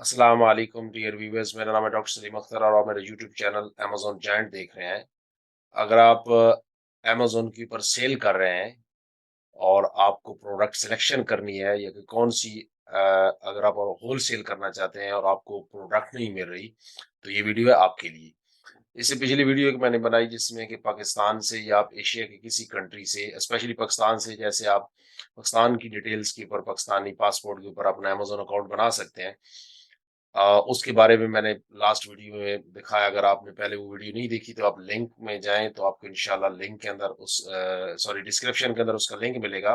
अस्सलाम-u-अलैकुम dear viewers, मेरा नाम है डॉक्टर सलीम अख्तर और आप मेरा यूट्यूब चैनल अमेज़न जायंट देख रहे हैं। अगर आप अमेज़न के ऊपर सेल कर रहे हैं और आपको प्रोडक्ट सिलेक्शन करनी है या कि कौन-सी अगर आप होलसेल करना चाहते हैं और आपको प्रोडक्ट नहीं मिल रही, तो ये वीडियो है आपके लिए। इससे पिछली वीडियो एक मैंने बनाई जिसमें कि पाकिस्तान से या आप एशिया के किसी कंट्री से, स्पेशली पाकिस्तान से, जैसे आप पाकिस्तान की डिटेल्स के ऊपर, पाकिस्तानी पासपोर्ट के ऊपर अपना अमेज़न अकाउंट बना सकते हैं। उसके बारे में मैंने लास्ट वीडियो में दिखाया। अगर आपने पहले वो वीडियो नहीं देखी तो आप लिंक में जाएँ तो आपको इंशाल्लाह लिंक के अंदर डिस्क्रिप्शन के अंदर उसका लिंक मिलेगा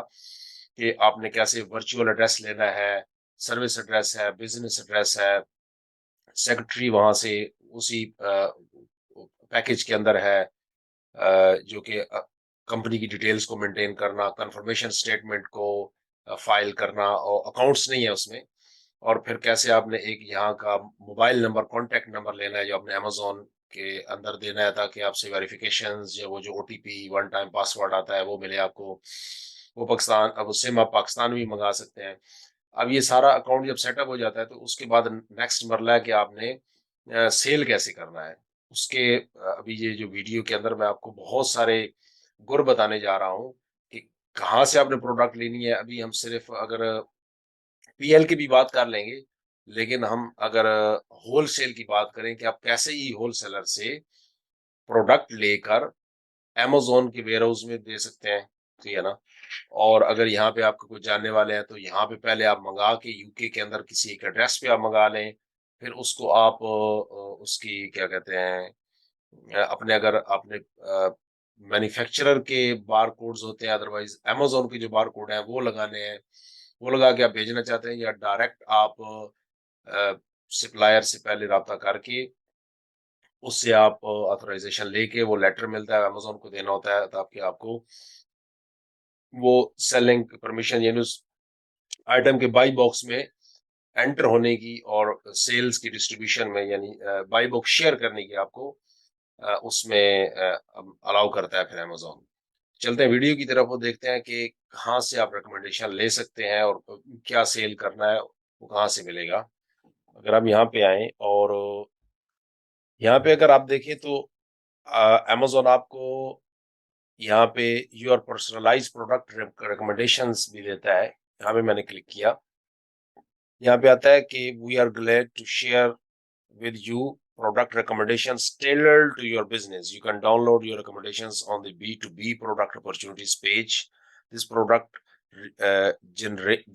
कि आपने कैसे वर्चुअल एड्रेस लेना है, सर्विस एड्रेस है, बिज़नेस एड्रेस है, सेक्रेटरी वहाँ से उसी पैकेज के अंदर है, जो कि कंपनी की डिटेल्स को मेंटेन करना, कंफर्मेशन स्टेटमेंट को फाइल करना और अकाउंट्स नहीं है उसमें। और फिर कैसे आपने एक यहाँ का मोबाइल नंबर, कॉन्टैक्ट नंबर लेना है जो आपने अमेज़न के अंदर देना है ताकि आपसे वेरिफिकेशंस या वो जो ओटीपी वन टाइम पासवर्ड आता है वो मिले आपको। वो पाकिस्तान, अब उससे आप पाकिस्तान भी मंगा सकते हैं। अब ये सारा अकाउंट जब सेटअप हो जाता है तो उसके बाद नेक्स्ट मरला है कि आपने सेल कैसे करना है। उसके अभी ये जो वीडियो के अंदर मैं आपको बहुत सारे गुर बताने जा रहा हूँ कि कहाँ से आपने प्रोडक्ट लेनी है। अभी हम सिर्फ अगर पीएल की भी बात कर लेंगे, लेकिन हम अगर होलसेल की बात करें कि आप कैसे ही होलसेलर से प्रोडक्ट लेकर अमेज़न के वेयरहाउस में दे सकते हैं, ठीक है ना? और अगर यहाँ पे आपके कोई जानने वाले हैं तो यहाँ पे पहले आप मंगा के यूके के अंदर किसी एक एड्रेस पे आप मंगा लें, फिर उसको आप उसकी क्या कहते हैं, अपने अगर आपने मैन्युफैक्चरर के बारकोड्स होते हैं, अदरवाइज़ अमेज़न के जो बारकोड हैं वो लगाने हैं, वो लगा के आप भेजना चाहते हैं या डायरेक्ट आप अ, सप्लायर से पहले राब्ता करके उससे आप ऑथराइज़ेशन लेके वो लेटर मिलता है, अमेज़न को देना होता है ताकि आपको वो सेलिंग परमिशन यानी उस आइटम के बाई बॉक्स में एंटर होने की और सेल्स की डिस्ट्रीब्यूशन में यानी बाई बॉक्स शेयर करने की आपको उसमें अलाउ करता है फिर अमेज़न। चलते हैं वीडियो की तरफ, वो देखते हैं कि कहाँ से आप रिकमेंडेशन ले सकते हैं और क्या सेल करना है, वो कहाँ से मिलेगा। अगर हम यहाँ पे आएँ और यहाँ पे अगर आप देखें तो अमेज़न आपको यहाँ पे योर पर्सनलाइज्ड प्रोडक्ट रिकमेंडेशंस भी देता है। यहाँ पे मैंने क्लिक किया। यहाँ पे आता है कि we are glad to share with you product recommendations tailored to your business. You can download your recommendations on the B2B product opportunities page. This product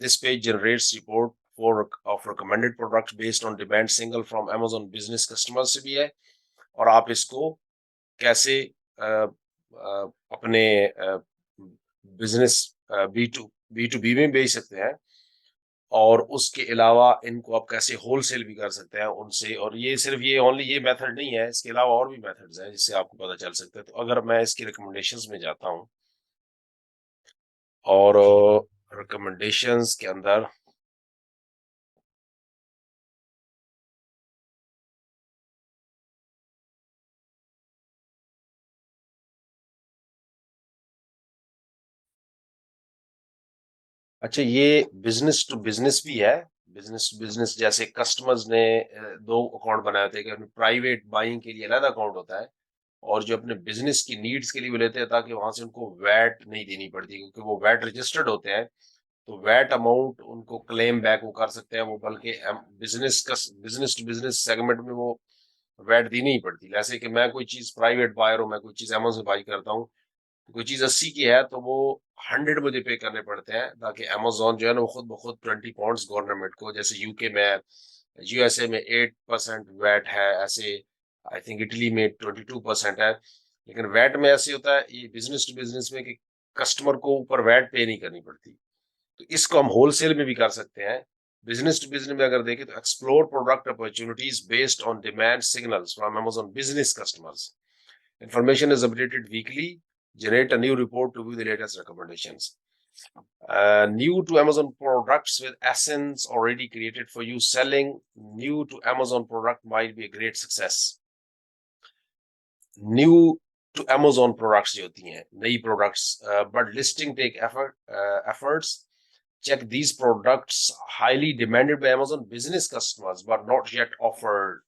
this page generates report of recommended products based on demand single from Amazon business customers से भी है। और आप इसको कैसे अपने business B to be में बेच सकते हैं और उसके अलावा इनको आप कैसे होलसेल भी कर सकते हैं उनसे। और ये सिर्फ ये ओनली ये मेथड नहीं है, इसके अलावा और भी मेथड्स हैं जिससे आपको पता चल सकता है। तो अगर मैं इसकी रिकमेंडेशंस में जाता हूँ और रिकमेंडेशंस के अंदर अच्छा, ये बिजनेस टू बिजनेस भी है। बिजनेस टू बिजनेस जैसे कस्टमर्स ने दो अकाउंट बनाए थे कि प्राइवेट बाइंग के लिए अलग अकाउंट होता है और जो अपने बिजनेस की नीड्स के लिए वो लेते हैं ताकि वहां से उनको वैट नहीं देनी पड़ती, क्योंकि वो वैट रजिस्टर्ड होते हैं। तो वैट अमाउंट उनको क्लेम बैक वो कर सकते हैं, वो बल्कि बिजनेस टू बिजनेस सेगमेंट में वो वैट देनी ही पड़ती है। जैसे कि मैं कोई चीज प्राइवेट बायर हूँ, मैं कोई चीज अमेज़न से बाई करता हूँ, कोई चीज 80 की है तो वो 100 मुझे पे करने पड़ते हैं ताकि अमेज़न जो है ना वो खुद ब खुद 20 पाउंड्स गवर्नमेंट को, जैसे यूके में, यूएसए में 8% वैट है, ऐसे आई थिंक इटली में 22% है। लेकिन वैट में ऐसे होता है ये बिजनेस टू बिजनेस में कि कस्टमर को ऊपर वैट पे नहीं करनी पड़ती। तो इसको हम होलसेल में भी कर सकते हैं। बिजनेस टू बिजनेस में अगर देखें तो explore product opportunities based on demand signals from Amazon business customers. Information is updated weekly. Generate a new report to view the latest recommendations. New to Amazon products with essence already created for you. Selling new to Amazon product might be a great success. New to Amazon products जो होती हैं नई products, but listing take efforts. check these products highly demanded by Amazon business customers but not yet offered.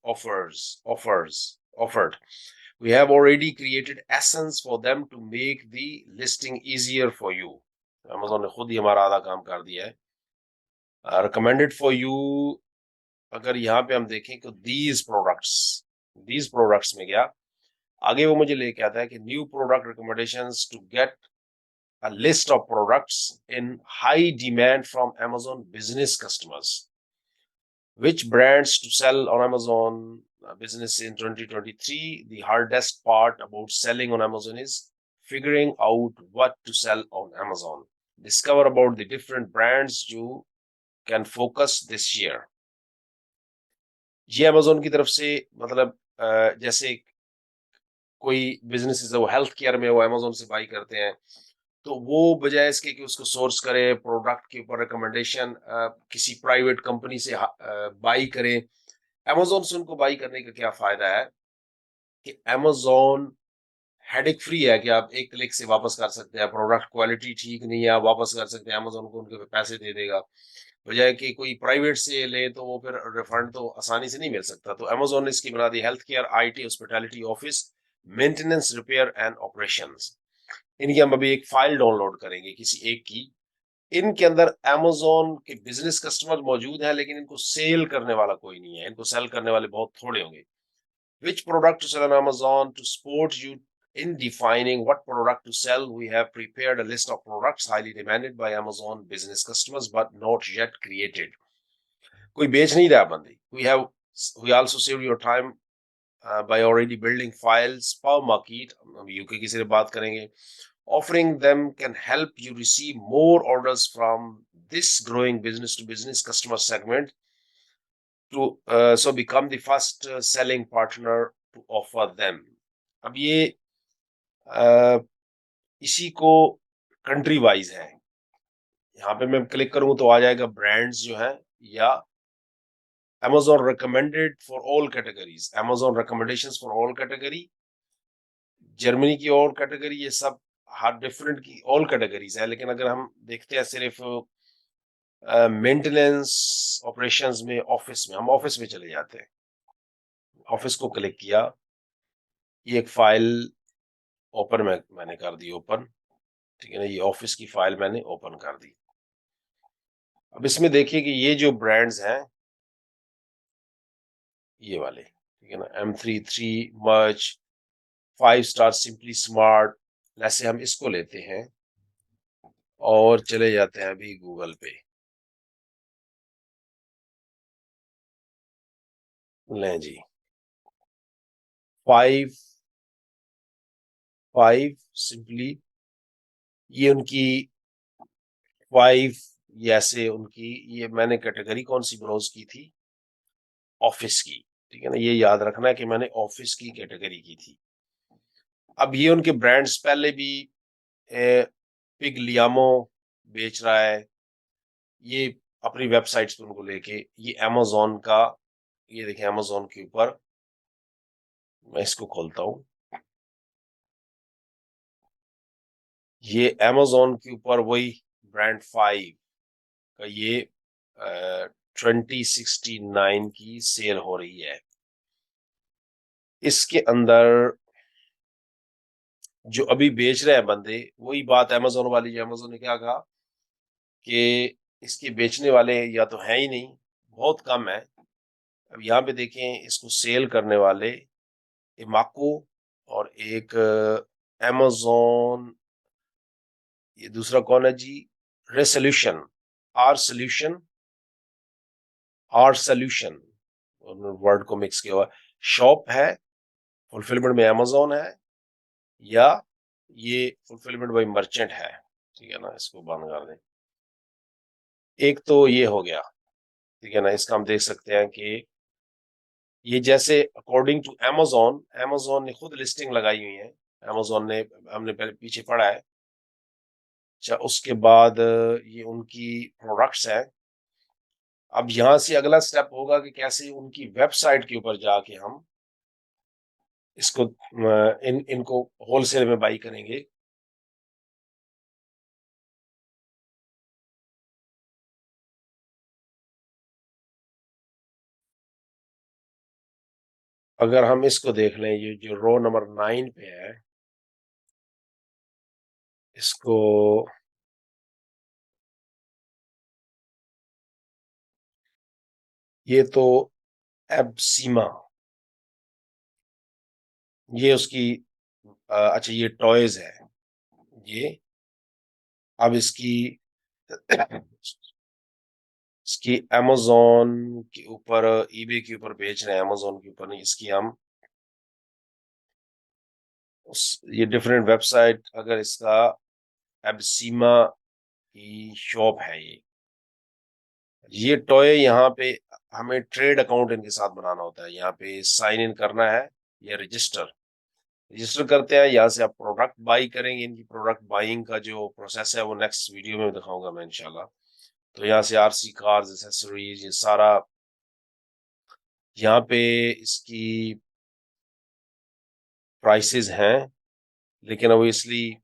We have already created essence for them to make the listing easier for you. Amazon ने खुद ही हमारा आधा काम कर दिया है. Recommended for you, अगर यहाँ पे हम देखें तो these products में गया, आगे वो मुझे लेके आता है कि new product recommendations to get a list of products in high demand from Amazon business customers. Which brands to sell on Amazon business in 2023? The hardest part about selling on Amazon is figuring out what to sell on Amazon. Discover about the different brands you can focus this year. ये Amazon की तरफ से मतलब जैसे कोई business है वो health care में वो Amazon से बाई करते हैं, तो वो बजाय इसके कि उसको सोर्स करे प्रोडक्ट के ऊपर रिकमेंडेशन किसी प्राइवेट कंपनी से बाई करें, Amazon से उनको बाई करने का क्या फायदा है कि Amazon हेडेक फ्री है कि आप एक क्लिक से वापस कर सकते हैं, प्रोडक्ट क्वालिटी ठीक नहीं है आप वापस कर सकते हैं, Amazon को उनके पैसे दे देगा, बजाय कि कोई प्राइवेट से ले तो वो फिर रिफंड तो आसानी से नहीं मिल सकता. तो Amazon ने इसकी बना the health care, IT, hospitality, office, maintenance, repair and operations. इनकी हम अभी एक फाइल डाउनलोड करेंगे किसी एक की. इनके अंदर Amazon के बिजनेस कस्टमर मौजूद हैं लेकिन इनको सेल करने वाला कोई नहीं है, इनको सेल करने वाले बहुत थोड़े होंगे. Which product to sell on Amazon? To support you in defining what product to sell, we have prepared a list of products highly demanded by Amazon business customers but not yet created. कोई बेच नहीं रहा बंदी. We also saved your time by already building files per market. हम UK की सिर्फ बात करेंगे. Offering them can help you receive more orders from this growing business to business customer segment to so become the first selling partner to offer them. अब ये इसी को country wise है. यहाँ पे मैं क्लिक करूँ तो आ जाएगा ब्रांड्स जो है या Amazon recommended for all categories, Amazon recommendations for all category, Germany की और कैटेगरी, ये सब हर डिफरेंट की ऑल कैटेगरीज है. लेकिन अगर हम देखते हैं सिर्फ मेंटेनेंस ऑपरेशंस में, ऑफिस में, हम ऑफिस में चले जाते हैं. ऑफिस को क्लिक किया, ये एक फाइल ओपन मैंने कर दी ओपन, ठीक है ना. ये ऑफिस की फाइल मैंने ओपन कर दी. अब इसमें देखिए कि ये जो ब्रांड्स हैं ये वाले, ठीक है ना, M33, मर्च, 5 स्टार, सिंपली स्मार्ट. जैसे हम इसको लेते हैं और चले जाते हैं अभी गूगल पे. लें जी, 5 सिंपली, ये उनकी 5, ऐसे उनकी, ये मैंने कैटेगरी कौन सी ब्राउज की थी, ऑफिस की, ठीक है ना. ये याद रखना है कि मैंने ऑफिस की कैटेगरी की थी. अब ये उनके ब्रांड्स पहले भी पिग लियामो बेच रहा है, ये अपनी वेबसाइट्स पे उनको लेके. ये Amazon का, ये देखें Amazon के ऊपर, मैं इसको खोलता हूं, ये Amazon के ऊपर वही ब्रांड 5 का ये 2069 की सेल हो रही है. इसके अंदर जो अभी बेच रहे हैं बंदे, वही बात Amazon वाली, जो Amazon ने क्या कहा कि इसके बेचने वाले या तो है ही नहीं, बहुत कम है. अब यहाँ पे देखें इसको सेल करने वाले इमाको और एक Amazon, ये दूसरा कौन है जी, रेसोल्यूशन, आर सोल्यूशन, वर्ड को मिक्स किया हुआ. शॉप है, फुलफिलमेंट में Amazon है, या ये फुलफिलमेंट बाय मर्चेंट है, ठीक है ना. इसको बंद कर दें. एक तो ये हो गया, ठीक है ना. इसका हम देख सकते हैं कि ये जैसे अकॉर्डिंग टू Amazon ने खुद लिस्टिंग लगाई हुई है. Amazon ने, हमने पहले पीछे पढ़ा है. अच्छा, उसके बाद ये उनकी प्रोडक्ट्स हैं. अब यहाँ से अगला स्टेप होगा कि कैसे उनकी वेबसाइट के ऊपर जाके हम इसको इनको होलसेल में बाई करेंगे. अगर हम इसको देख लें, ये जो रो नंबर 9 पे है, इसको ये तो एब्सीमा, ये उसकी अच्छा ये टॉयज है ये। अब इसकी इसकी अमेज़न के ऊपर, ईबे के ऊपर बेच रहे हैं, अमेज़न के ऊपर नहीं। इसकी हम ये डिफरेंट वेबसाइट, अगर इसका एब्सीमा की शॉप है ये टॉय यहाँ पे हमें ट्रेड अकाउंट इनके साथ बनाना होता है। यहाँ पे साइन इन करना है या रजिस्टर रजिस्टर करते हैं। यहाँ से आप प्रोडक्ट बाई करेंगे। इनकी प्रोडक्ट बाइंग का जो प्रोसेस है वो नेक्स्ट वीडियो में दिखाऊंगा मैं इंशाल्लाह। तो यहाँ से आरसी कार्स, एसेसरीज, ये सारा यहाँ पे इसकी प्राइसेस हैं, लेकिन ऑब्वियसली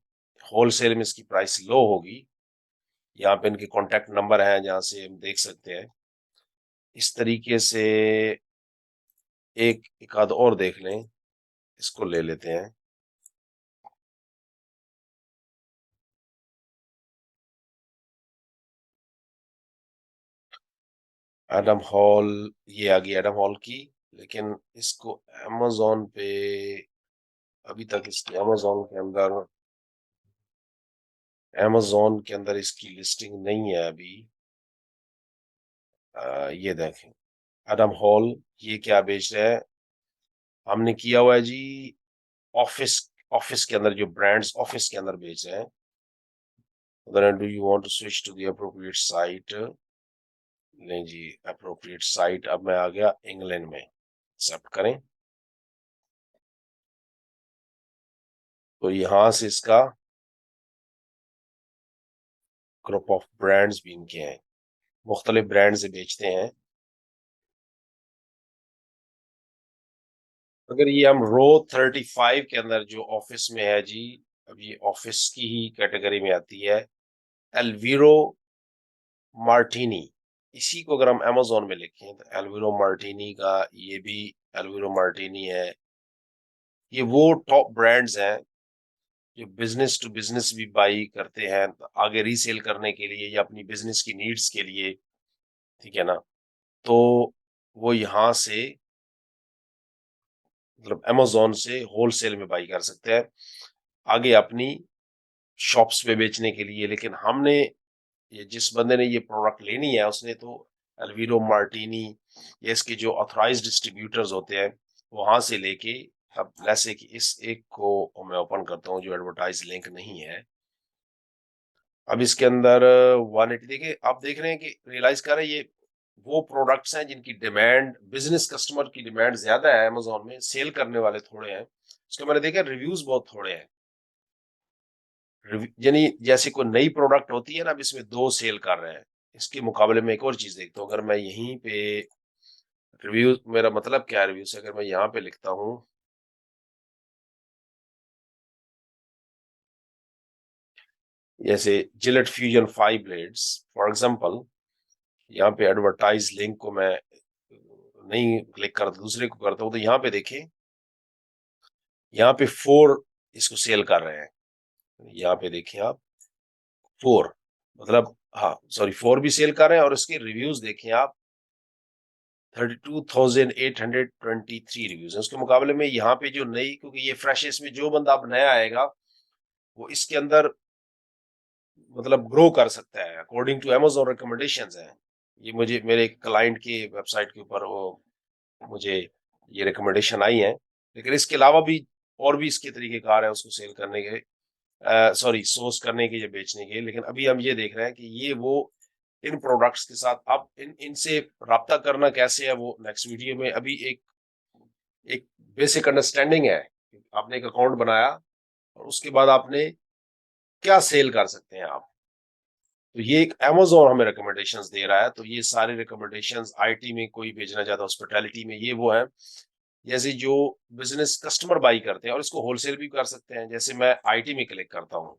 होलसेल में इसकी प्राइस लो होगी। यहाँ पे इनके कॉन्टेक्ट नंबर हैं जहाँ से हम देख सकते हैं। इस तरीके से एक आध और देख लें, इसको ले लेते हैं। एडम हॉल, ये आ गई एडम हॉल की, लेकिन इसको अमेज़न पे अभी तक इसकी अमेज़न के अंदर इसकी लिस्टिंग नहीं है अभी। ये देखें एडम हॉल, ये क्या बेच रहे हैं। हमने किया हुआ है जी ऑफिस, ऑफिस के अंदर जो ब्रांड्स ऑफिस के अंदर बेच रहे हैं। Then do you want to switch to the appropriate site. नहीं जी, अप्रोप्रिएट साइट, अब मैं आ गया इंग्लैंड में, एक्सेप्ट करें। तो यहां से इसका ग्रुप ऑफ ब्रांड्स भी इनके हैं, मुख्तलिफ ब्रांड से बेचते हैं। अगर ये हम रो 35 के अंदर जो ऑफिस में है जी, अब ये ऑफिस की ही कैटेगरी में आती है, एल्वीरो मार्टिनी। इसी को अगर हम अमेज़न में लिखें तो एल्वीरो मार्टिनी का, ये भी एल्वीरो मार्टिनी है। ये वो टॉप ब्रांड्स हैं जो बिजनेस टू बिजनेस भी बाई करते हैं, आगे रीसेल करने के लिए या अपनी बिजनेस की नीड्स के लिए, ठीक है ना। तो वो यहाँ से मतलब अमेज़न से होलसेल में बाई कर सकते हैं, आगे अपनी शॉप्स पे बेचने के लिए। लेकिन हमने, ये जिस बंदे ने ये प्रोडक्ट लेनी है उसने तो अल्वीरो मार्टिनी या इसके जो ऑथराइज्ड डिस्ट्रीब्यूटर्स होते हैं वहां से लेके, अब जैसे कि इस एक को मैं ओपन करता हूँ जो एडवर्टाइज लिंक नहीं है। अब इसके अंदर 180, देखिए आप देख रहे हैं कि रियलाइज कर रहे हैं ये वो प्रोडक्ट्स हैं जिनकी डिमांड, बिजनेस कस्टमर की डिमांड ज्यादा है अमेज़न में, सेल करने वाले थोड़े हैं। उसके मैंने देखा रिव्यूज बहुत थोड़े हैं। यानी जैसे कोई नई प्रोडक्ट होती है ना, अब इसमें 2 सेल कर रहे हैं। इसके मुकाबले में एक और चीज देखता हूँ, अगर मैं यहीं पे रिव्यू, मेरा मतलब क्या है रिव्यू से, अगर मैं यहाँ पे लिखता हूँ जैसे Gillette fusion 5 blades for example, यहाँ पे एडवर्टाइज लिंक को मैं नहीं क्लिक करता, दूसरे को करता हूँ, तो यहाँ पे देखें, यहाँ पे 4 इसको सेल कर रहे हैं। यहाँ पे देखिए आप 4, मतलब हाँ सॉरी 4 भी सेल कर रहे हैं, और उसके रिव्यूज देखें आप 32,823 रिव्यूज है। उसके मुकाबले में यहाँ पे जो नई, क्योंकि ये फ्रेश है, इसमें जो बंदा अब नया आएगा वो इसके अंदर मतलब ग्रो कर सकता है अकॉर्डिंग टू अमेज़न रिकमेंडेशंस है। ये मुझे मेरे क्लाइंट की वेबसाइट के ऊपर वो मुझे ये रिकमेंडेशन आई है। लेकिन इसके अलावा भी और भी इसके तरीके कार है उसको सेल करने के, सॉरी सोर्स करने के या बेचने के। लेकिन अभी हम ये देख रहे हैं कि ये वो इन प्रोडक्ट्स के साथ अब इनसे राब्ता करना कैसे है वो नेक्स्ट वीडियो में। अभी एक एक बेसिक अंडरस्टैंडिंग है, आपने एक अकाउंट बनाया और उसके बाद आपने क्या सेल कर सकते हैं आप। तो ये एक अमेज़न हमें रिकमेंडेशंस दे रहा है। तो ये सारे रिकमेंडेशंस आईटी में कोई भेजना चाहता है, हॉस्पिटैलिटी में, ये वो है जैसे जो बिजनेस कस्टमर बाई करते हैं, और इसको होलसेल भी कर सकते हैं। जैसे मैं आईटी में क्लिक करता हूँ,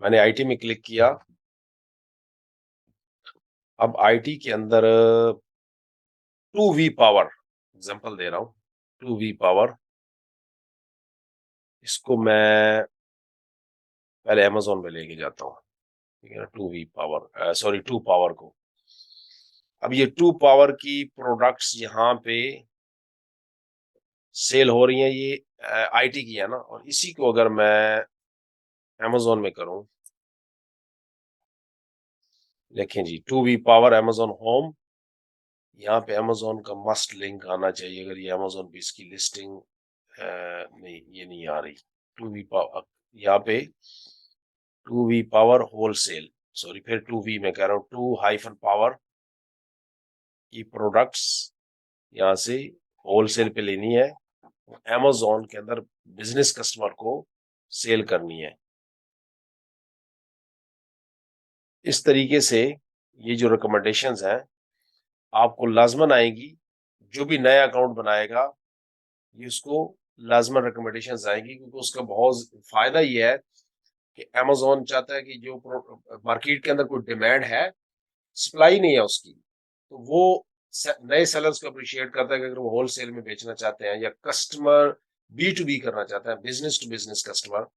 मैंने आईटी में क्लिक किया। अब आईटी के अंदर 2V पावर एग्जांपल दे रहा हूँ, 2v पावर, इसको मैं पहले अमेजोन में लेके जाता हूँ, ठीक है ना, 2v पावर, सॉरी 2 पावर को। अब ये 2 पावर की प्रोडक्ट्स यहाँ पे सेल हो रही हैं, ये आईटी की है ना, और इसी को अगर मैं अमेजोन में करूं, देखें जी 2v पावर अमेजोन होम, यहाँ पे अमेजोन का मस्ट लिंक आना चाहिए। अगर ये अमेजोन पे इसकी लिस्टिंग नहीं, ये नहीं आ रही। 2v पावर यहाँ पे 2v पावर होलसेल, सॉरी फिर 2v में कह रहा हूँ, 2-पावर की प्रोडक्ट्स यहाँ से होलसेल पे लेनी है, अमेजोन के अंदर बिजनेस कस्टमर को सेल करनी है। इस तरीके से ये जो रिकमेंडेशंस हैं आपको लाजमन आएंगी। जो भी नया अकाउंट बनाएगा ये उसको लाजमन रिकमेंडेशंस आएंगी, क्योंकि उसका बहुत फायदा ये है कि अमेजोन चाहता है कि जो मार्केट के अंदर कोई डिमांड है, सप्लाई नहीं है उसकी, तो वो नए सेलर्स को अप्रिशिएट करता है कि अगर वो होलसेल में बेचना चाहते हैं या कस्टमर B2B करना चाहता है, बिजनेस टू बिजनेस कस्टमर,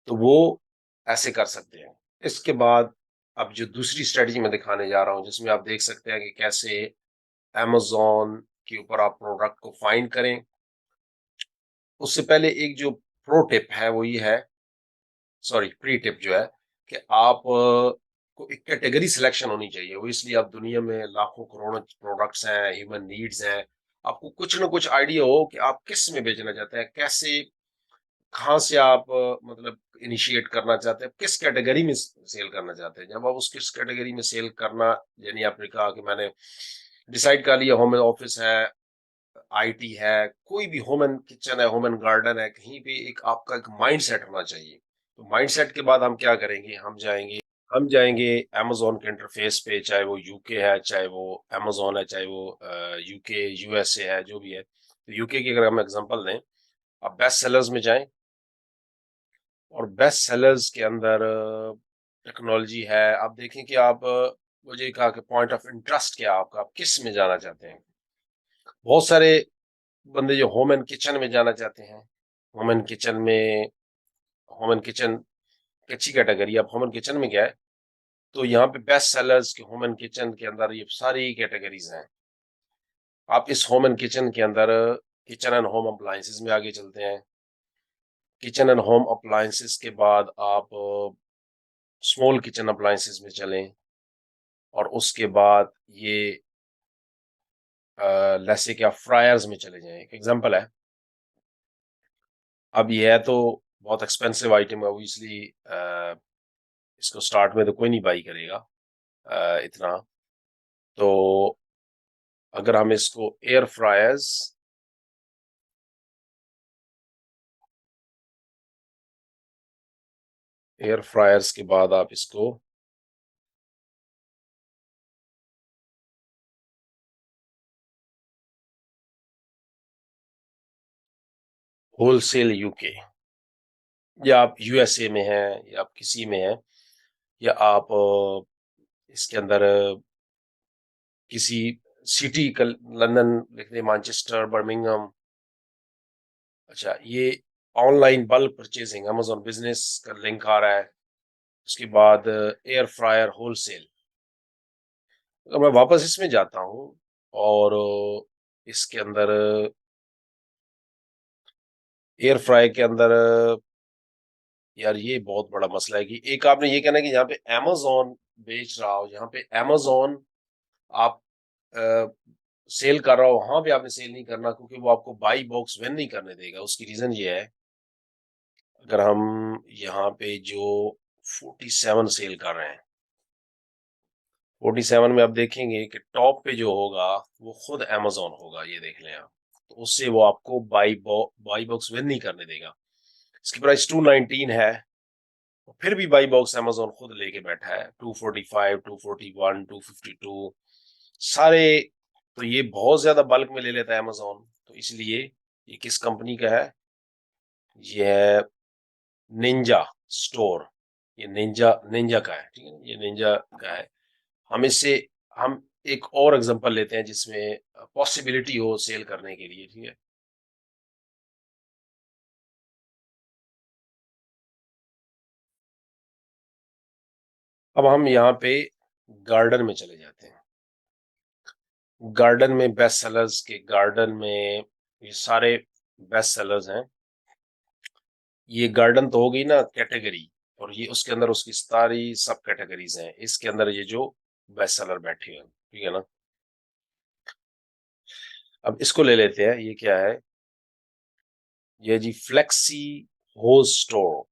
तो वो ऐसे कर सकते हैं। इसके बाद अब जो दूसरी स्ट्रेटजी मैं दिखाने जा रहा हूँ, जिसमें आप देख सकते हैं कि कैसे अमेजोन के ऊपर आप प्रोडक्ट को फाइंड करें। उससे पहले एक जो प्रो टिप है वो ये है, सॉरी प्री टिप जो है, कि आप को एक कैटेगरी सिलेक्शन होनी चाहिए। वो इसलिए आप दुनिया में लाखों करोड़ों प्रोडक्ट्स हैं, ह्यूमन नीड्स हैं, आपको कुछ ना कुछ आइडिया हो कि आप किस में बेचना चाहते हैं, कैसे कहाँ से आप मतलब इनिशिएट करना चाहते हैं, किस कैटेगरी में सेल करना चाहते हैं। जब आप उस किस कैटेगरी में सेल करना, यानी आपने कहा कि मैंने डिसाइड कर लिया होम एंड ऑफिस है, आईटी है, कोई भी होम एंड किचन है, होम एंड गार्डन है, कहीं पे एक आपका एक माइंड सेट होना चाहिए। तो माइंड सेट के बाद हम क्या करेंगे, हम जाएंगे अमेजोन के इंटरफेस पे, चाहे वो यूके है, चाहे वो अमेजोन है, चाहे वो यूके यूएसए है, जो भी है। तो यूके की अगर हम एग्जांपल दें, आप बेस्ट सेलर्स में जाएं, और बेस्ट सेलर्स के अंदर टेक्नोलॉजी है। आप देखें कि आप मुझे कहा कि पॉइंट ऑफ इंटरेस्ट क्या है आपका, आप किस में जाना चाहते हैं। बहुत सारे बंदे जो होम एंड किचन में जाना चाहते हैं, होम एंड किचन में, होम एंड किचन अच्छी कैटेगरी। आप होम एंड किचन में क्या है, तो यहाँ पे बेस्ट सेलर्स के होम एंड किचन के अंदर ये सारी कैटेगरीज हैं। आप इस होम एंड किचन के अंदर किचन एंड होम अप्लायंसेस में आगे चलते हैं। किचन एंड होम अप्लायंसेस के बाद आप स्मॉल किचन अप्लायंसेस में चलें, और उसके बाद ये जैसे कि आप फ्रायर्स में चले जाएं। एक एग्जांपल है, अब ये है तो बहुत एक्सपेंसिव आइटम है, ऑब्वियसली इसको स्टार्ट में तो कोई नहीं बाई करेगा इतना। तो अगर हम इसको एयर फ्रायर्स के बाद आप इसको होलसेल यूके, या आप यूएसए में हैं, या आप किसी में हैं, या आप इसके अंदर किसी सिटी, लंदन लिख दें, मैनचेस्टर, बर्मिंघम। अच्छा, ये online bulk purchasing Amazon business का लिंक आ रहा है। उसके बाद एयर फ्रायर होलसेल। अगर मैं वापस इसमें जाता हूँ, और इसके अंदर एयर फ्राई के अंदर, यार ये बहुत बड़ा मसला है कि एक आपने ये कहना है कि यहाँ पे अमेजोन बेच रहा हो, यहाँ पे अमेजोन आप सेल कर रहा हो, वहां पे आपने सेल नहीं करना, क्योंकि वो आपको बाई बॉक्स विन नहीं करने देगा। उसकी रीजन ये है, अगर हम यहाँ पे जो 47 सेल कर रहे हैं, 47 में आप देखेंगे कि टॉप पे जो होगा वो खुद अमेजोन होगा, ये देख लें आप। तो उससे वो आपको बाई बॉक्स विन नहीं करने देगा। इसकी प्राइस 219 है, तो फिर भी बाई बॉक्स अमेजोन खुद लेके बैठा है 245, 241, 252 सारे। तो ये बहुत ज्यादा बल्क में ले लेता है अमेजोन, तो इसलिए ये किस कंपनी का है, ये है निंजा स्टोर। ये निंजा निंजा का है, ठीक है, ये निंजा का है। हम इससे हम एक और एग्जांपल लेते हैं जिसमें पॉसिबिलिटी हो सेल करने के लिए, ठीक है। अब हम यहाँ पे गार्डन में चले जाते हैं। गार्डन में बेस्ट सेलर्स के गार्डन में ये सारे बेस्ट सेलर्स हैं। ये गार्डन तो हो गई ना कैटेगरी, और ये उसके अंदर उसकी सारी सब कैटेगरीज हैं। इसके अंदर ये जो बेस्ट सेलर बैठे हैं, ठीक है ना। अब इसको ले लेते हैं। ये क्या है? ये जी फ्लेक्सी होज स्टोर,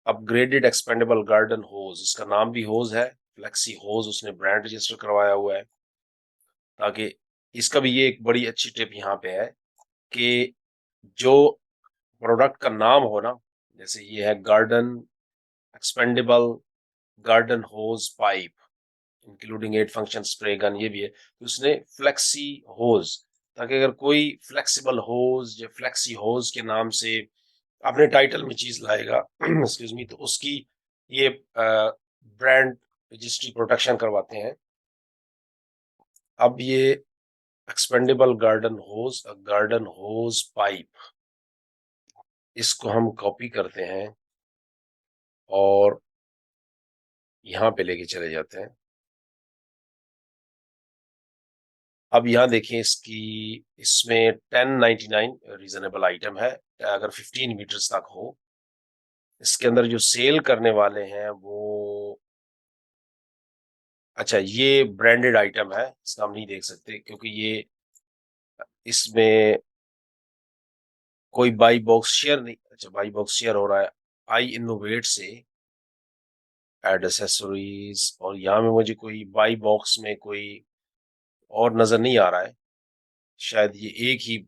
अपग्रेडेड एक्सपेंडेबल गार्डन होज। इसका नाम भी होज है, फ्लेक्सी होज। उसने ब्रांड रजिस्टर करवाया हुआ है, ताकि इसका भी ये एक बड़ी अच्छी टिप यहाँ पे है कि जो प्रोडक्ट का नाम हो ना, जैसे ये है garden expandable garden hose pipe including 8 function spray gun, ये भी है, तो उसने फ्लेक्सी होज, ताकि अगर कोई फ्लेक्सिबल होज या फ्लेक्सी होज के नाम से अपने टाइटल में चीज लाएगा एक्सक्यूज मी, तो उसकी ये ब्रांड रजिस्ट्री प्रोटेक्शन करवाते हैं। अब ये एक्सपेंडेबल गार्डन होज पाइप, इसको हम कॉपी करते हैं और यहाँ पे लेके चले जाते हैं। अब यहाँ देखिए इसमें 1099 रीजनेबल आइटम है, अगर 15 मीटर्स तक हो। इसके अंदर जो सेल करने वाले हैं वो, अच्छा ये ब्रांडेड आइटम है, इसका हम नहीं देख सकते क्योंकि ये इसमें कोई बाई बॉक्स शेयर नहीं। अच्छा बाई बॉक्स शेयर हो रहा है आई इनोवेट से, एड एसेसरीज, और यहाँ में मुझे कोई बाई बॉक्स में कोई और नजर नहीं आ रहा है। शायद ये एक ही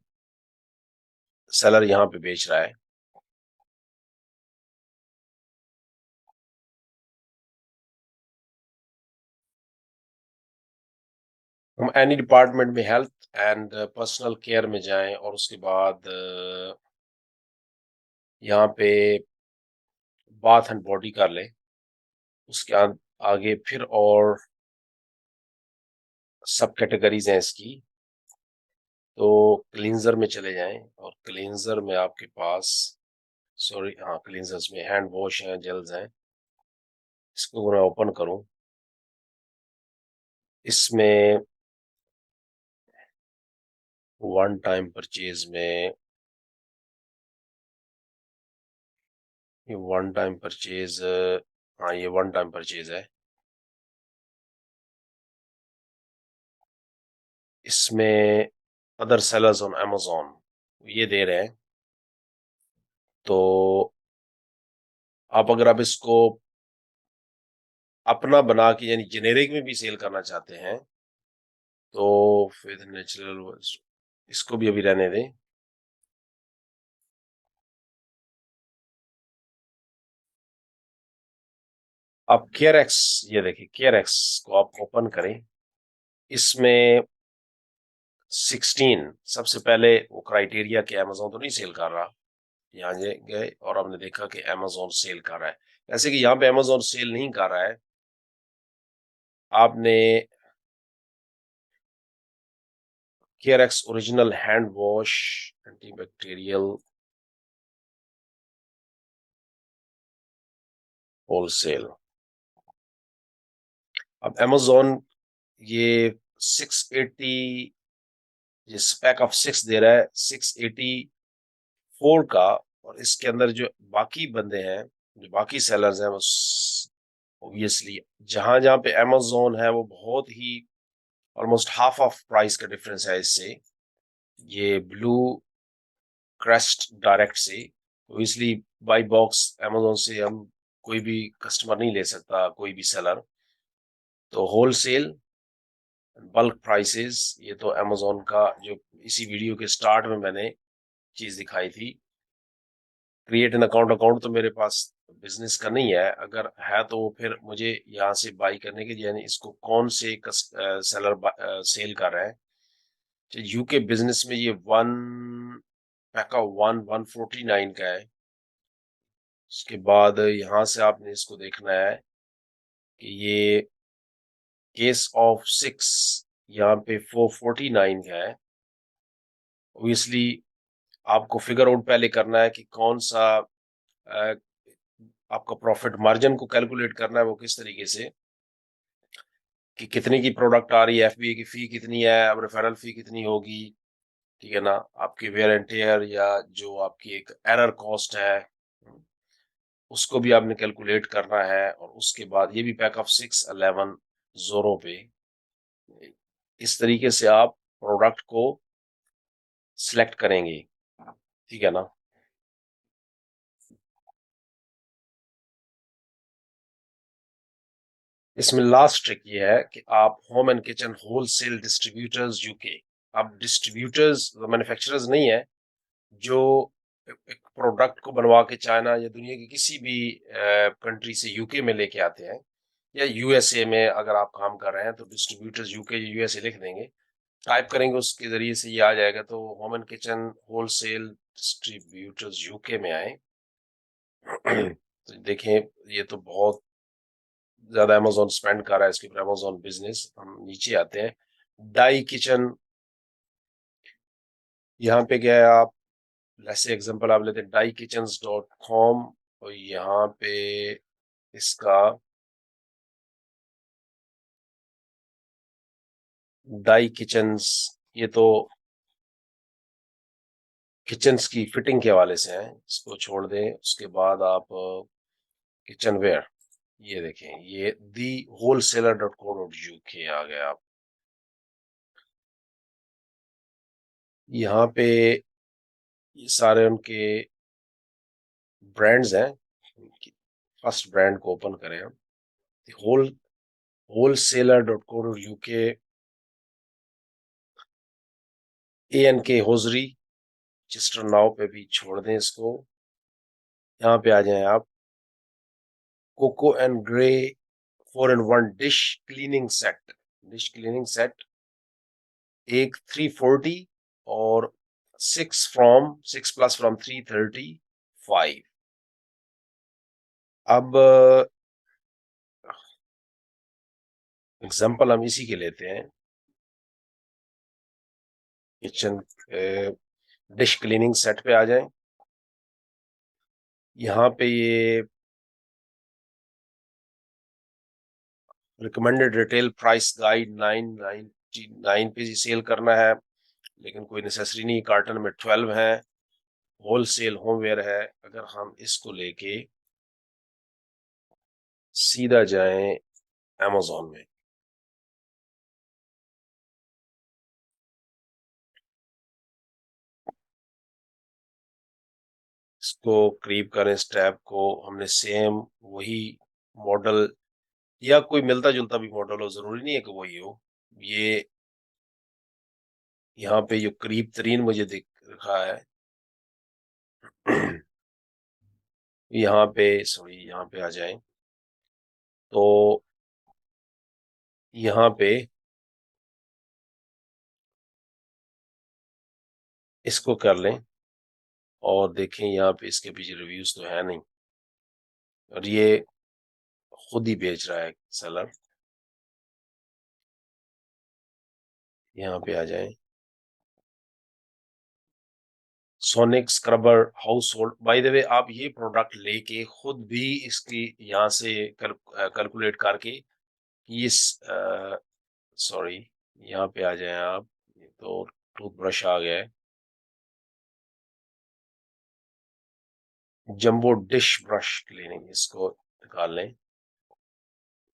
सेलर यहाँ पे बेच रहा है। हम एनी डिपार्टमेंट में हेल्थ एंड पर्सनल केयर में जाएं और उसके बाद यहाँ पे बाथ एंड बॉडी कर लें। उसके आगे फिर और सब कैटेगरीज हैं इसकी, तो क्लींजर में चले जाएं और क्लींजर में आपके पास, सॉरी हाँ, क्लींजर्स में हैंड वॉश हैं, जेल्स हैं। इसको मैं ओपन करूं, इसमें वन टाइम परचेज में, ये वन टाइम परचेज, हाँ ये वन टाइम परचेज है। इसमें अदर सेलर्स ऑन अमेज़न ये दे रहे हैं, तो आप इसको अपना बना के यानी जेनेरिक में भी सेल करना चाहते हैं तो फिर नेचुरल, इसको भी अभी रहने दें। आप केयर एक्स, ये देखिए केयर एक्स को आप ओपन करें। इसमें 16 सबसे पहले वो क्राइटेरिया कि अमेज़न तो नहीं सेल कर रहा। यहाँ गए और हमने देखा कि अमेज़न सेल कर रहा है। ऐसे कि यहाँ पे अमेज़न सेल नहीं कर रहा है, आपने square x original hand wash antibacterial wholesale. अब अमेज़न ये 680, ये स्पेक ऑफ 6 दे रहा है 684 का, और इसके अंदर जो बाकी बंदे हैं, जो बाकी सेलर्स हैं, वो ऑब्वियसली जहां जहां पे अमेज़न है वो बहुत ही ऑलमोस्ट हाफ ऑफ प्राइस का डिफरेंस है इससे, ये ब्लू क्रेस्ट डायरेक्ट से। तो इसलिए बाई बॉक्स अमेज़न से हम कोई भी कस्टमर नहीं ले सकता, कोई भी सेलर। तो होलसेल बल्क प्राइसेस, ये तो अमेज़न का जो इसी वीडियो के स्टार्ट में मैंने चीज दिखाई थी। क्रिएट एन अकाउंट, अकाउंट तो मेरे पास बिजनेस का नहीं है, अगर है तो फिर मुझे यहाँ से बाई करने के, यानी इसको कौन से सेलर सेल कर रहे हैं। तो यूके बिजनेस में ये वन पैका 149 का है। उसके बाद यहाँ से आपने इसको देखना है कि ये केस ऑफ 6 यहाँ पे 449 का है। ऑब्वियसली आपको फिगर आउट पहले करना है कि कौन सा आपका प्रॉफिट मार्जिन को कैलकुलेट करना है वो किस तरीके से कि कितने की प्रोडक्ट आ रही है, एफबीए की फी कितनी है, अब रेफरल फी कितनी होगी, ठीक है ना, आपकी वेयर एंड टेयर या जो आपकी एक एरर कॉस्ट है उसको भी आपने कैलकुलेट करना है, और उसके बाद ये भी पैक ऑफ 611 जोरो पे इस तरीके से आप प्रोडक्ट को सिलेक्ट करेंगे, ठीक है ना। इसमें लास्ट ट्रिक ये है कि आप home and kitchen wholesale distributors UK, आप डिस्ट्रीब्यूटर्स मैन्युफैक्चरर्स नहीं है जो एक प्रोडक्ट को बनवा के चाइना या दुनिया की किसी भी कंट्री से यूके में लेके आते हैं, या यूएसए में अगर आप काम कर रहे हैं तो डिस्ट्रीब्यूटर्स यूके या यूएसए लिख देंगे, टाइप करेंगे उसके जरिए से ये आ जाएगा। तो home and kitchen wholesale distributors UK में आए तो देखें ये तो बहुत ज्यादा अमेजोन स्पेंड कर रहा है इसके ऊपर, अमेजोन बिजनेस। हम नीचे आते हैं, डाई किचन, यहाँ पे गया है आप, ऐसे एग्जांपल आप लेते हैं daikitchens.com, और यहाँ पे इसका डाई किचन्स, ये तो किचन्स की फिटिंग के हवाले से है, इसको छोड़ दें। उसके बाद आप किचन वेयर, ये देखें, ये दी wholesaler.co.uk आ गया आप, यहाँ पे ये सारे उनके ब्रांड्स हैं। फर्स्ट ब्रांड को ओपन करें हम, whole wholesaler.co.uk, ANK hosiery, register now पे भी छोड़ दें इसको। यहाँ पे आ जाएं आप, coco and grey 4-in-1 dish cleaning set, dish cleaning set एक 340 और 6 फ्रॉम 335। अब एग्जांपल हम इसी के लेते हैं, किचन डिश क्लीनिंग सेट पे आ जाएं। यहाँ पे ये रिकमेंडेड रिटेल प्राइस गाइड 999 पे सेल करना है, लेकिन कोई नेसेसरी नहीं, कार्टन में 12 है, होलसेल होमवेयर है। अगर हम इसको लेके सीधा जाएं अमेजोन में, इसको क्रीप करें, इस टैब को, हमने सेम वही मॉडल या कोई मिलता जुलता भी मॉडल हो, जरूरी नहीं है कि वही हो। ये यहाँ पे जो करीब तरीन मुझे दिख रहा है यहाँ पे, सॉरी यहाँ पे आ जाएं तो यहाँ पे इसको कर लें और देखें, यहाँ पे इसके पीछे रिव्यूज तो है नहीं, और ये खुद ही बेच रहा है सेलर। यहाँ पे आ जाएं, sonic scrubber house hold, by the way आप ये प्रोडक्ट लेके खुद भी इसकी यहाँ से कैलकुलेट करके कि इस सॉरी यहाँ पे आ जाएं आप, ये तो टूथब्रश आ गया है, जंबो डिश ब्रश क्लीनिंग, इसको निकाल लें।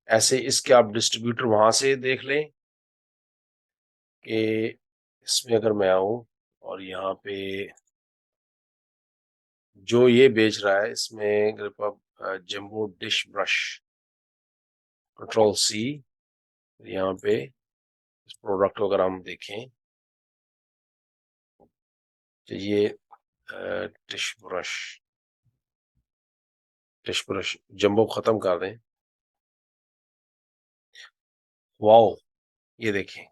ऐसे इसके आप डिस्ट्रीब्यूटर वहां से देख लें कि इसमें अगर मैं आऊं और यहाँ पे जो ये बेच रहा है, इसमें grip up jumbo dish brush, control C, यहाँ पे इस प्रोडक्ट को अगर हम देखें तो ये dish brush, dish brush jumbo खत्म कर दें, वाओ, ये देखें,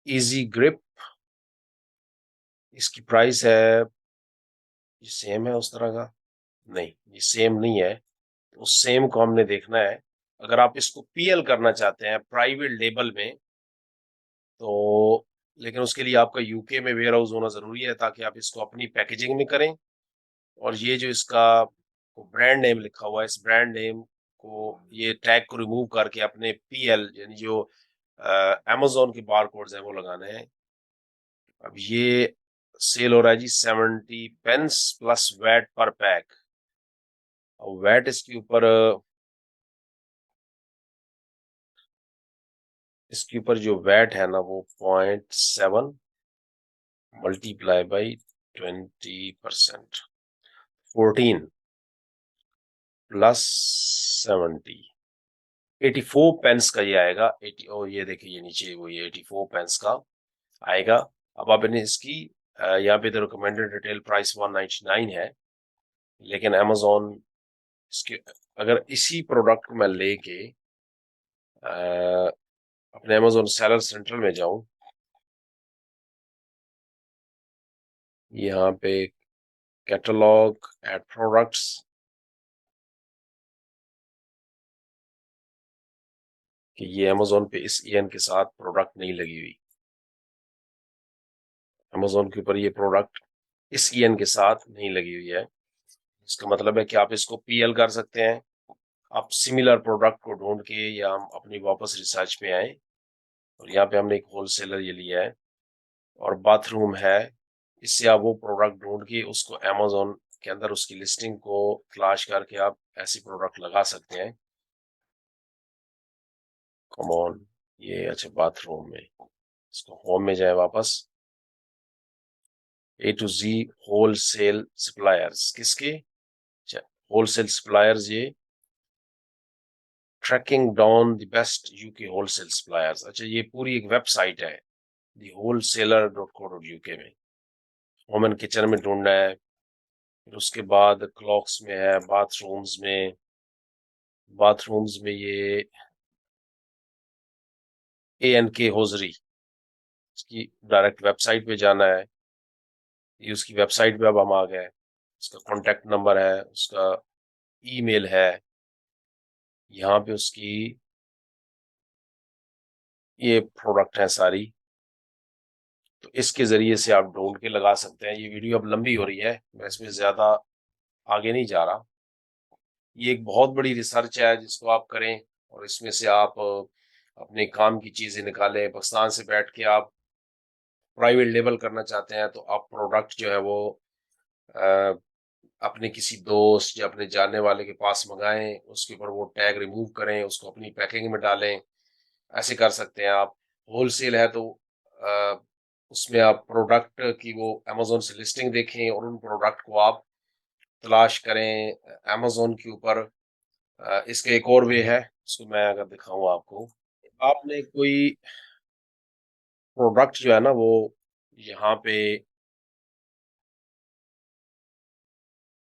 इजी ग्रिप, इसकी प्राइस है, ये सेम है उस तरह का, नहीं ये सेम नहीं है, तो उस सेम को हमने देखना है। अगर आप इसको पीएल करना चाहते हैं प्राइवेट लेबल में, तो लेकिन उसके लिए आपका यूके में वेयर हाउस होना जरूरी है ताकि आप इसको अपनी पैकेजिंग में करें। और ये जो इसका को ब्रांड नेम लिखा हुआ है, इस ब्रांड नेम को, ये टैग को रिमूव करके अपने पीएल यानी जो अमेज़न के बारकोड्स हैं वो लगाने हैं। अब ये सेल हो रहा है जी 70 पेंस प्लस वैट पर पैक। और वैट इसके ऊपर जो वैट है ना वो 0.7 मल्टीप्लाई बाई 20%, 14 प्लस 70, 84 पेंस का ये आएगा। 80, ओ ये देखिए ये नीचे वो ये 84 पेंस का आएगा। अब आप इन्हें इसकी यहाँ पे तो रिकमेंडेड रिटेल प्राइस 199 है, लेकिन अमेज़न इसके, अगर इसी प्रोडक्ट को मैं लेके अपने अमेज़न सेलर सेंटर में जाऊं, यहाँ पे कैटलॉग एड प्रोडक्ट्स, कि ये अमेज़न पे इस ईएन के साथ प्रोडक्ट नहीं लगी हुई। अमेज़न के ऊपर ये प्रोडक्ट इस ईएन के साथ नहीं लगी हुई है। इसका मतलब है कि आप इसको पीएल कर सकते हैं। आप सिमिलर प्रोडक्ट को ढूंढ के, या हम अपनी वापस रिसर्च पे आए, और यहाँ पे हमने एक होलसेलर ये लिया है और बाथरूम है, इससे आप वो प्रोडक्ट ढूंढ के उसको अमेज़न के अंदर उसकी लिस्टिंग को तलाश करके आप ऐसी प्रोडक्ट लगा सकते हैं। कम ऑन, ये अच्छा बाथरूम में, इसको होम में जाए वापस, A to Z wholesale suppliers, किसके, होलसेल सप्लायर्स, ये tracking down the best UK wholesale suppliers. अच्छा, ये पूरी एक वेबसाइट है दी wholesaler.co.uk में। होम एंड किचन में ढूंढना है, फिर उसके बाद क्लॉक्स में है, बाथरूम्स में ये A&K होजरी, इसकी डायरेक्ट वेबसाइट पे जाना है। ये उसकी वेबसाइट पे अब हम आ गए, उसका कॉन्टेक्ट नंबर है, उसका ईमेल है, यहाँ पे उसकी ये प्रोडक्ट है सारी, तो इसके जरिए से आप ढूंढ के लगा सकते हैं। ये वीडियो अब लंबी हो रही है, मैं इसमें ज्यादा आगे नहीं जा रहा। ये एक बहुत बड़ी रिसर्च है जिसको आप करें, और इसमें से आप अपने काम की चीजें निकालें। पाकिस्तान से बैठ के आप प्राइवेट लेबल करना चाहते हैं, तो आप प्रोडक्ट जो है वो अ, अपने किसी दोस्त या अपने जानने वाले के पास मंगाएं, उसके ऊपर वो टैग रिमूव करें, उसको अपनी पैकिंग में डालें, ऐसे कर सकते हैं आप। होलसेल है तो अ, उसमें आप प्रोडक्ट की वो अमेज़न से लिस्टिंग देखें और उन प्रोडक्ट को आप तलाश करें अमेज़न के ऊपर। इसका एक और वे है, उसको मैं अगर दिखाऊं आपको, आपने कोई प्रोडक्ट जो है ना वो यहाँ पे,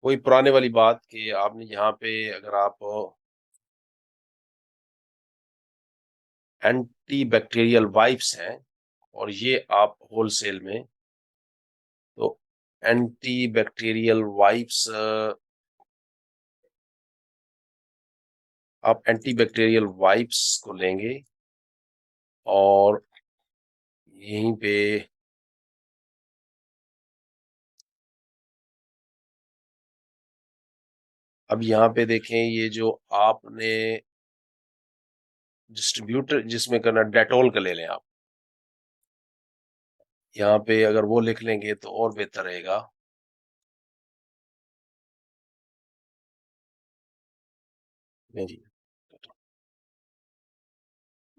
कोई पुराने वाली बात कि आपने यहाँ पे अगर आप एंटी बैक्टीरियल वाइप्स हैं, और ये आप होलसेल में, तो एंटी बैक्टीरियल वाइप्स, आप एंटी बैक्टीरियल वाइप्स को लेंगे और यहीं पे अब यहाँ पे देखें, ये जो आपने डिस्ट्रीब्यूटर जिसमें करना, डेटोल का ले लें आप, यहाँ पे अगर वो लिख लेंगे तो और बेहतर रहेगा। नहीं जी,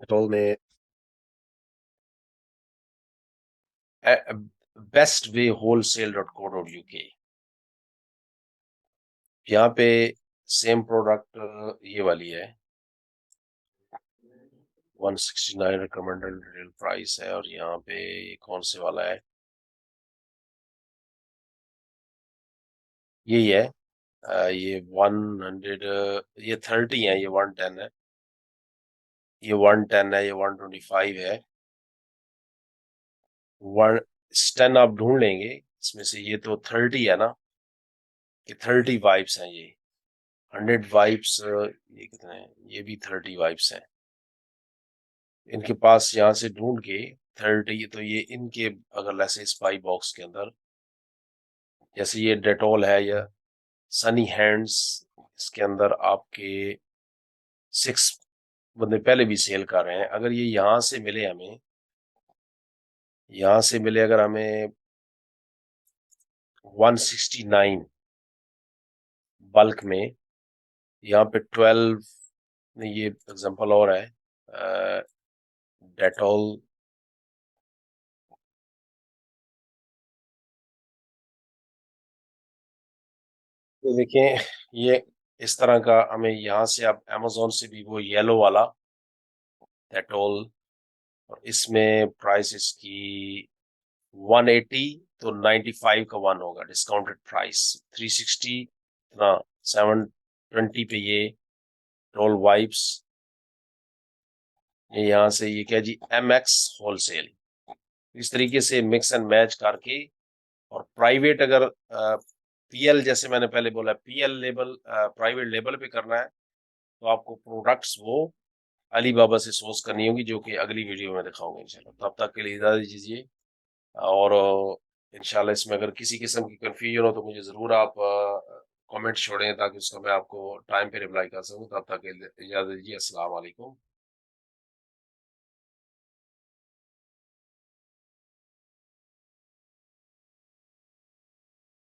डेटोल में बेस्ट वे wholesale.co.uk, यहाँ पे सेम प्रोडक्ट ये वाली है, 169 रिकमेंडेड रिटेल प्राइस है, और यहाँ पे ये कौन से वाला है, यही है। ये 100, ये 30 है, ये 110 है, ये 110 है, ये 125 है, 110 आप ढूंढ लेंगे इसमें से। ये तो 30 है ना, कि 30 वाइब्स हैं ये, 100 वाइब्स, ये कितने हैं, ये भी 30 वाइब्स हैं। इनके पास यहाँ से ढूंढ के 30, तो ये इनके अगर ऐसे स्पाई बॉक्स के अंदर, जैसे ये डेटोल है, या सनी हैंड्स, इसके अंदर आपके 6 बंदे पहले भी सेल कर रहे हैं। अगर ये यहाँ से मिले हमें, यहाँ से मिले अगर हमें 169 बल्क में, यहाँ पे 12 नहीं, ये एग्जांपल और है डेटॉल, ये देखें, ये इस तरह का हमें यहाँ से, आप अमेजोन से भी वो येलो वाला डेटॉल, और इसमें प्राइस इसकी 180, तो 95 का वन होगा डिस्काउंटेड प्राइस। 360 ना, 720 पे ये टोल वाइप्स। ये यहाँ से ये क्या जी, MX होलसेल। इस तरीके से मिक्स एंड मैच करके, और प्राइवेट अगर PL, जैसे मैंने पहले बोला, PL लेबल प्राइवेट लेबल पे करना है, तो आपको प्रोडक्ट्स वो अली बाबा से सोर्स करनी होगी, जो कि अगली वीडियो में दिखाऊंगा इंशाल्लाह। तब तक के लिए इजाजत दीजिए, और इंशाल्लाह इसमें अगर किसी किस्म की कंफ्यूजन हो तो मुझे ज़रूर आप कमेंट छोड़ें, ताकि उसका मैं आपको टाइम पे रिप्लाई कर सकूं। तब तक के लिए इजाजत दीजिए। अस्सलाम वालेकुम।